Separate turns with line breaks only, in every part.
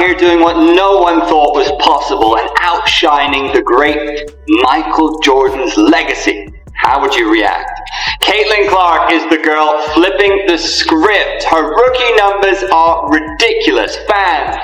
here doing what no one thought was possible and outshining the great Michael Jordan's legacy. How would you react? Caitlin Clark is the girl flipping the script. Her rookie numbers are ridiculous. Fans,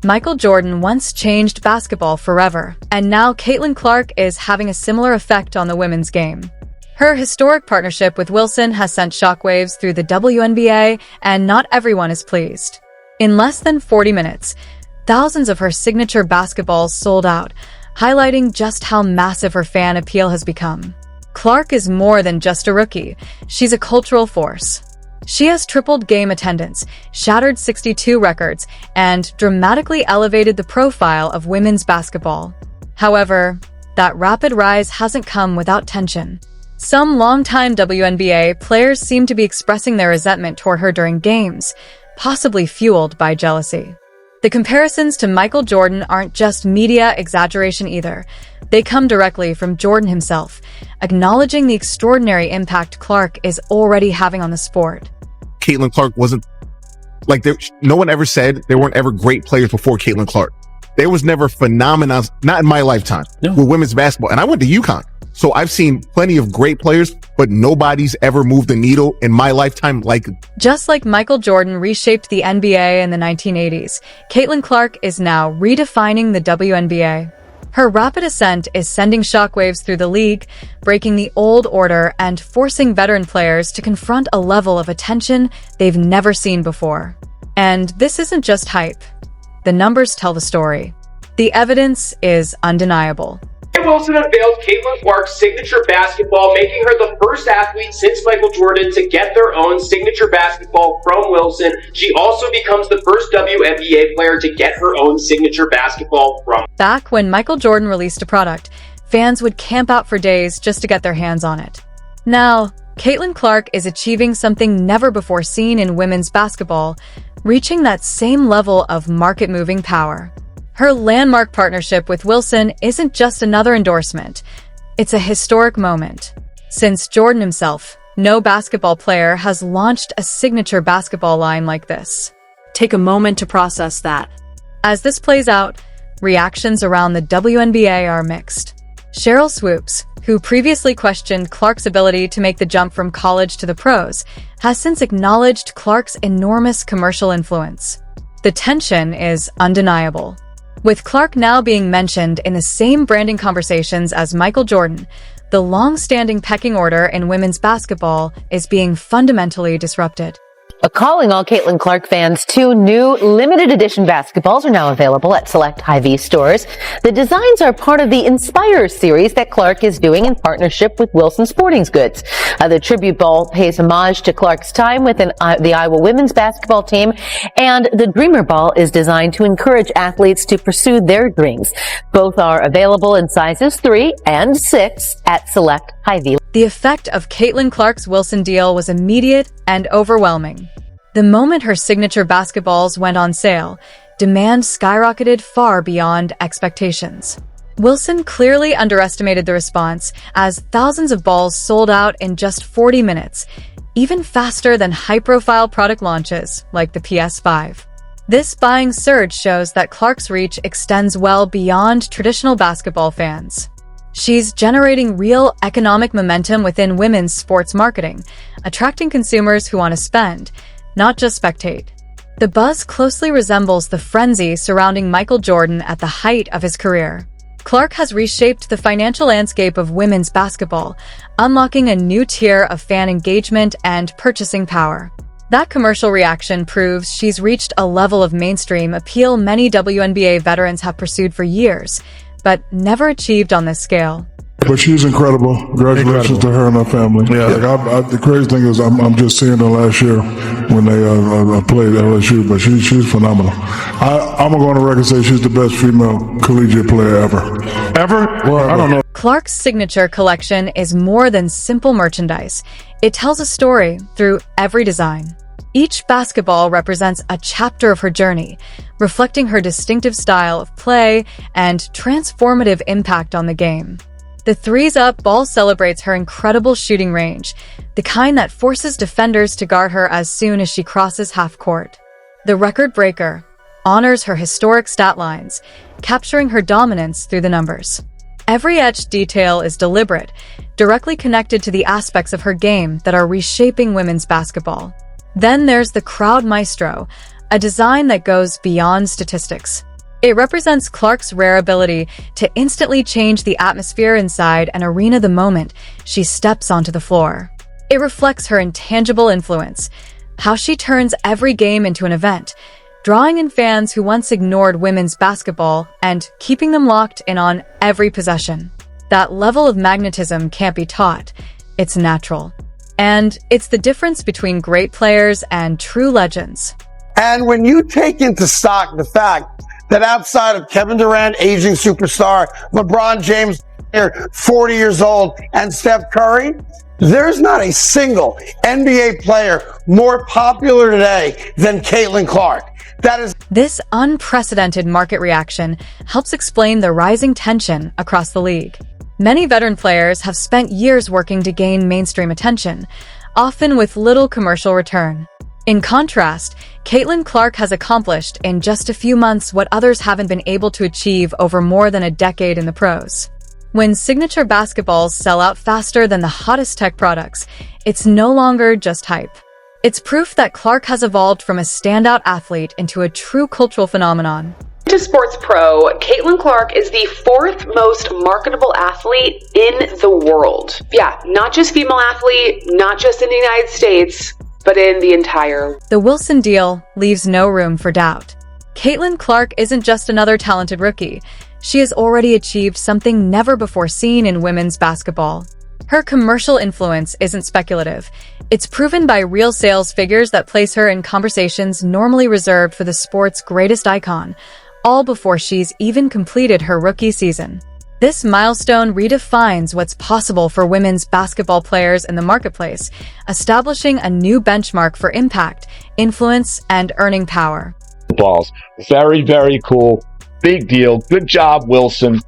Michael Jordan once changed basketball forever, and now Caitlin Clark is having a similar effect on the women's game. Her historic partnership with Wilson has sent shockwaves through the WNBA, and not everyone is pleased. In less than 40 minutes, thousands of her signature basketballs sold out, highlighting just how massive her fan appeal has become. Clark is more than just a rookie. She's a cultural force. She has tripled game attendance, shattered 62 records, and dramatically elevated the profile of women's basketball. However, that rapid rise hasn't come without tension. Some longtime WNBA players seem to be expressing their resentment toward her during games, possibly fueled by jealousy. The comparisons to Michael Jordan aren't just media exaggeration either. They come directly from Jordan himself, acknowledging the extraordinary impact Clark is already having on the sport.
Caitlin Clark wasn't like no one ever said there weren't ever great players before Caitlin Clark. There was never phenomenon, not in my lifetime, with women's basketball. And I went to UConn. So I've seen plenty of great players, but nobody's ever moved the needle in my lifetime like.
Just like Michael Jordan reshaped the NBA in the 1980s, Caitlin Clark is now redefining the WNBA. Her rapid ascent is sending shockwaves through the league, breaking the old order and forcing veteran players to confront a level of attention they've never seen before. And this isn't just hype. The numbers tell the story. The evidence is undeniable.
Wilson unveiled Caitlin Clark's signature basketball, making her the first athlete since Michael Jordan to get their own signature basketball from Wilson. She also becomes the first WNBA player to get her own signature basketball from.
Back when Michael Jordan released a product, fans would camp out for days just to get their hands on it. Now, Caitlin Clark is achieving something never before seen in women's basketball, reaching that same level of market-moving power. Her landmark partnership with Wilson isn't just another endorsement. It's a historic moment. Since Jordan himself, no basketball player has launched a signature basketball line like this.
Take a moment to process that.
As this plays out, reactions around the WNBA are mixed. Cheryl Swoops, who previously questioned Clark's ability to make the jump from college to the pros, has since acknowledged Clark's enormous commercial influence. The tension is undeniable. With Clark now being mentioned in the same branding conversations as Michael Jordan, the long-standing pecking order in women's basketball is being fundamentally disrupted.
Calling all Caitlin Clark fans, 2 new limited edition basketballs are now available at select Hy-Vee stores. The designs are part of the Inspire series that Clark is doing in partnership with Wilson Sporting Goods. The tribute ball pays homage to Clark's time with the Iowa women's basketball team, and the Dreamer ball is designed to encourage athletes to pursue their dreams. Both are available in sizes 3 and 6 at select Hy-Vee.
The effect of Caitlin Clark's Wilson deal was immediate and overwhelming. The moment her signature basketballs went on sale, demand skyrocketed far beyond expectations. Wilson clearly underestimated the response, as thousands of balls sold out in just 40 minutes, even faster than high-profile product launches like the PS5. This buying surge shows that Clark's reach extends well beyond traditional basketball fans. She's generating real economic momentum within women's sports marketing, attracting consumers who want to spend, not just spectate. The buzz closely resembles the frenzy surrounding Michael Jordan at the height of his career. Clark has reshaped the financial landscape of women's basketball, unlocking a new tier of fan engagement and purchasing power. That commercial reaction proves she's reached a level of mainstream appeal many WNBA veterans have pursued for years, but never achieved on this scale.
But she's incredible. Congratulations to her and her family.
Yeah.
Like the crazy thing is, I'm just seeing her last year when they played LSU, but she's phenomenal. I'm gonna go on the record and say she's the best female collegiate player ever.
Ever? Well, I don't know.
Clark's signature collection is more than simple merchandise. It tells a story through every design. Each basketball represents a chapter of her journey, reflecting her distinctive style of play and transformative impact on the game. The Threes Up ball celebrates her incredible shooting range, the kind that forces defenders to guard her as soon as she crosses half court. The record breaker, honors her historic stat lines, capturing her dominance through the numbers. Every etched detail is deliberate, directly connected to the aspects of her game that are reshaping women's basketball. Then there's the Crowd Maestro, a design that goes beyond statistics. It represents Clark's rare ability to instantly change the atmosphere inside an arena the moment she steps onto the floor. It reflects her intangible influence, how she turns every game into an event, drawing in fans who once ignored women's basketball and keeping them locked in on every possession. That level of magnetism can't be taught. It's natural. And it's the difference between great players and true legends.
And when you take into stock the fact that outside of Kevin Durant, aging superstar, LeBron James, 40 years old, and Steph Curry, there's not a single NBA player more popular today than Caitlin Clark.
This unprecedented market reaction helps explain the rising tension across the league. Many veteran players have spent years working to gain mainstream attention, often with little commercial return. In contrast, Caitlin Clark has accomplished in just a few months what others haven't been able to achieve over more than a decade in the pros. When signature basketballs sell out faster than the hottest tech products, it's no longer just hype. It's proof that Clark has evolved from a standout athlete into a true cultural phenomenon.
To Sports Pro, Caitlin Clark is the fourth most marketable athlete in the world. Yeah, not just female athlete, not just in the United States, but in the entire.
The Wilson deal leaves no room for doubt. Caitlin Clark isn't just another talented rookie. She has already achieved something never before seen in women's basketball. Her commercial influence isn't speculative. It's proven by real sales figures that place her in conversations normally reserved for the sport's greatest icon, all before she's even completed her rookie season. This milestone redefines what's possible for women's basketball players in the marketplace, establishing a new benchmark for impact, influence, and earning power.
Balls. Very, very cool. Big deal. Good job, Wilson.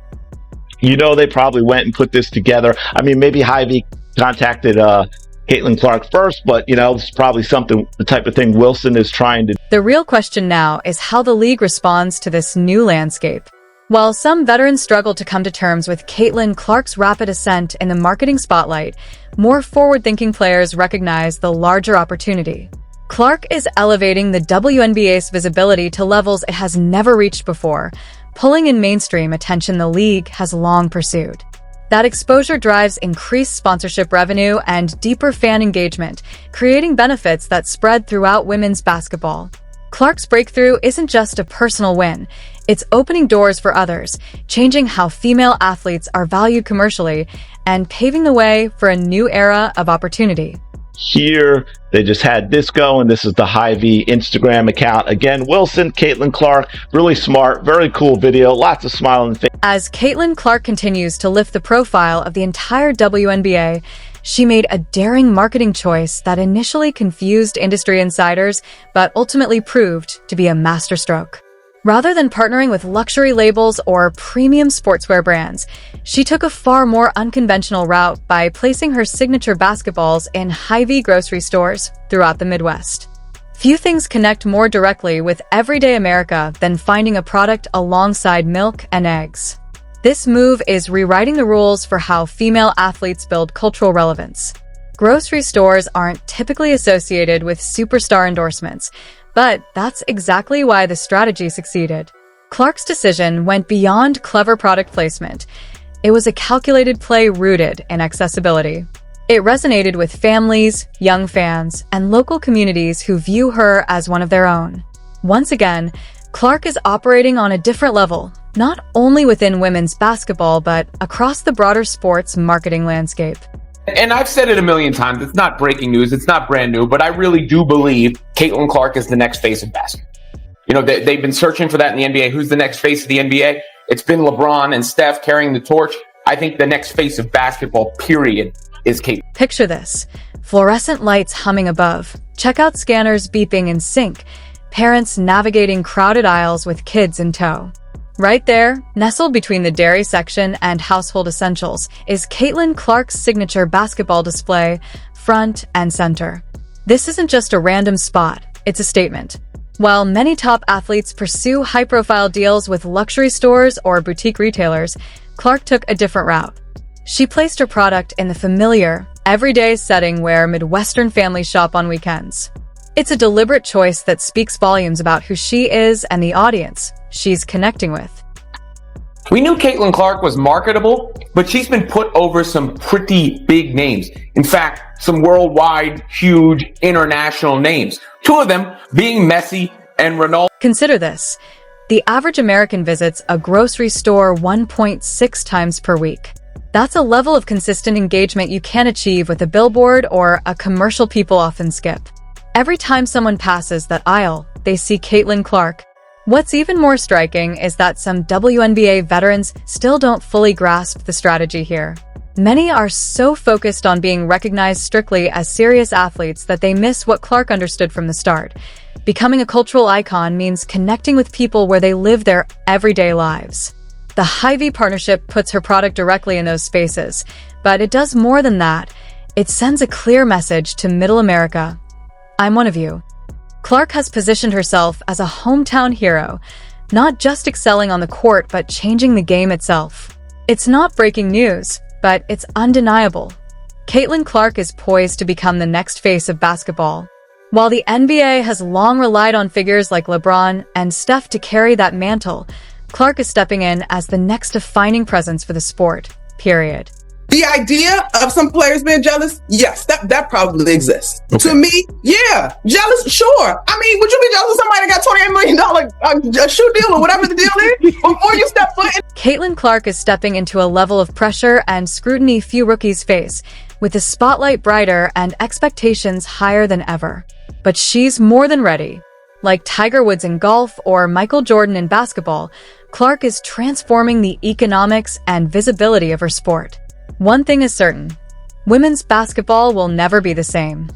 You know, they probably went and put this together. I mean, maybe Hy-Vee contacted Caitlin Clark first, but, you know, it's probably the type of thing Wilson is trying to.
The real question now is how the league responds to this new landscape. While some veterans struggle to come to terms with Caitlin Clark's rapid ascent in the marketing spotlight, more forward-thinking players recognize the larger opportunity. Clark is elevating the WNBA's visibility to levels it has never reached before, pulling in mainstream attention the league has long pursued. That exposure drives increased sponsorship revenue and deeper fan engagement, creating benefits that spread throughout women's basketball. Clark's breakthrough isn't just a personal win. It's opening doors for others, changing how female athletes are valued commercially, and paving the way for a new era of opportunity.
Here, they just had this go, and this is the Hy-Vee Instagram account. Again, Wilson, Caitlin Clark, really smart, very cool video, lots of smiling faces.
As Caitlin Clark continues to lift the profile of the entire WNBA, she made a daring marketing choice that initially confused industry insiders, but ultimately proved to be a masterstroke. Rather than partnering with luxury labels or premium sportswear brands, she took a far more unconventional route by placing her signature basketballs in Hy-Vee grocery stores throughout the Midwest. Few things connect more directly with everyday America than finding a product alongside milk and eggs. This move is rewriting the rules for how female athletes build cultural relevance. Grocery stores aren't typically associated with superstar endorsements, but that's exactly why the strategy succeeded. Clark's decision went beyond clever product placement. It was a calculated play rooted in accessibility. It resonated with families, young fans, and local communities who view her as one of their own. Once again, Clark is operating on a different level, not only within women's basketball, but across the broader sports marketing landscape.
And I've said it a million times, it's not breaking news, it's not brand new, but I really do believe Caitlin Clark is the next face of basketball. You know, they've been searching for that in the NBA. Who's the next face of the NBA? It's been LeBron and Steph carrying the torch. I think the next face of basketball, period, is Caitlin.
Picture this. Fluorescent lights humming above, checkout scanners beeping in sync, parents navigating crowded aisles with kids in tow. Right there, nestled between the dairy section and household essentials, is Caitlin Clark's signature basketball display, front and center. This isn't just a random spot, it's a statement. While many top athletes pursue high-profile deals with luxury stores or boutique retailers, Clark took a different route. She placed her product in the familiar, everyday setting where Midwestern families shop on weekends. It's a deliberate choice that speaks volumes about who she is and the audience she's connecting with.
We knew Caitlin Clark was marketable, but she's been put over some pretty big names. In fact, some worldwide, huge, international names. Two of them being Messi and Ronaldo.
Consider this. The average American visits a grocery store 1.6 times per week. That's a level of consistent engagement you can't achieve with a billboard or a commercial people often skip. Every time someone passes that aisle, they see Caitlin Clark. What's even more striking is that some WNBA veterans still don't fully grasp the strategy here. Many are so focused on being recognized strictly as serious athletes that they miss what Clark understood from the start. Becoming a cultural icon means connecting with people where they live their everyday lives. The Hy-Vee partnership puts her product directly in those spaces, but it does more than that. It sends a clear message to Middle America. I'm one of you. Clark has positioned herself as a hometown hero, not just excelling on the court but changing the game itself. It's not breaking news, but it's undeniable. Caitlin Clark is poised to become the next face of basketball. While the NBA has long relied on figures like LeBron and Steph to carry that mantle, Clark is stepping in as the next defining presence for the sport, period.
The idea of some players being jealous, yes, that probably exists.
Okay.
To me, yeah, jealous, sure. I mean, would you be jealous of somebody that got $28 million shoe deal or whatever the deal is before you step foot in?
Caitlin Clark is stepping into a level of pressure and scrutiny few rookies face, with the spotlight brighter and expectations higher than ever. But she's more than ready. Like Tiger Woods in golf or Michael Jordan in basketball, Clark is transforming the economics and visibility of her sport. One thing is certain, women's basketball will never be the same.